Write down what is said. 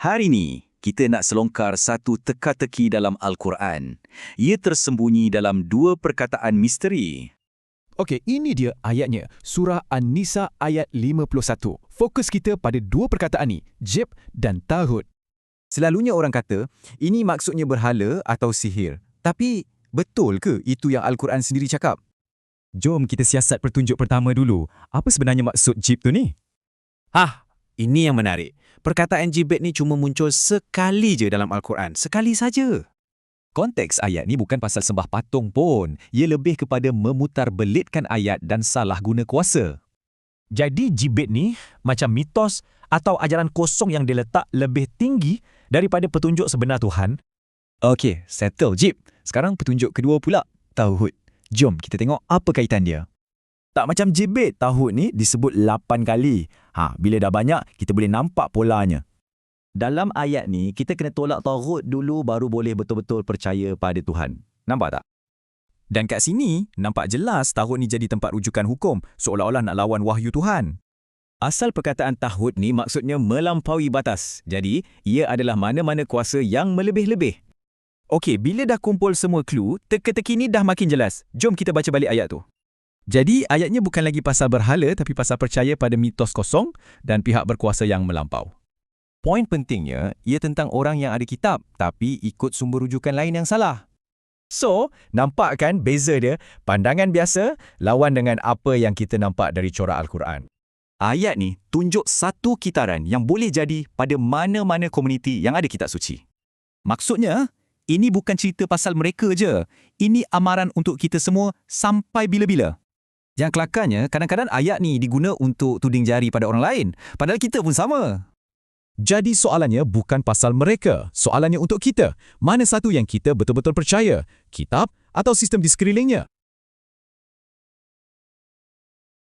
Hari ni, kita nak selongkar satu teka-teki dalam Al-Quran. Ia tersembunyi dalam dua perkataan misteri. Okey, ini dia ayatnya. Surah An-Nisa ayat 51. Fokus kita pada dua perkataan ni, jib dan taghut. Selalunya orang kata, ini maksudnya berhala atau sihir. Tapi, betul ke itu yang Al-Quran sendiri cakap? Jom kita siasat pertunjuk pertama dulu. Apa sebenarnya maksud jib tu ni? Ini yang menarik. Perkataan jibet ni cuma muncul sekali je dalam Al-Quran. Sekali saja. Konteks ayat ni bukan pasal sembah patung pun. Ia lebih kepada memutarbelitkan ayat dan salah guna kuasa. Jadi jibet ni macam mitos atau ajaran kosong yang diletak lebih tinggi daripada petunjuk sebenar Tuhan. Okey, settle jib. Sekarang petunjuk kedua pula, tauhid. Jom kita tengok apa kaitan dia. Tak macam jibet, taghut ni disebut 8 kali. Bila dah banyak, kita boleh nampak polanya. Dalam ayat ni, kita kena tolak taghut dulu baru boleh betul-betul percaya pada Tuhan. Nampak tak? Dan kat sini, nampak jelas taghut ni jadi tempat rujukan hukum, seolah-olah nak lawan wahyu Tuhan. Asal perkataan taghut ni maksudnya melampaui batas. Jadi, ia adalah mana-mana kuasa yang melebih-lebih. Okey, bila dah kumpul semua clue, teka-teki ni dah makin jelas. Jom kita baca balik ayat tu. Jadi, ayatnya bukan lagi pasal berhala tapi pasal percaya pada mitos kosong dan pihak berkuasa yang melampau. Poin pentingnya, ia tentang orang yang ada kitab tapi ikut sumber rujukan lain yang salah. So, nampak kan beza dia? Pandangan biasa lawan dengan apa yang kita nampak dari corak Al-Quran. Ayat ni tunjuk satu kitaran yang boleh jadi pada mana-mana komuniti yang ada kitab suci. Maksudnya, ini bukan cerita pasal mereka je. Ini amaran untuk kita semua sampai bila-bila. Yang kelakarnya, kadang-kadang ayat ni diguna untuk tuding jari pada orang lain. Padahal kita pun sama. Jadi soalannya bukan pasal mereka, soalannya untuk kita. Mana satu yang kita betul-betul percaya? Kitab atau sistem di sekelilingnya?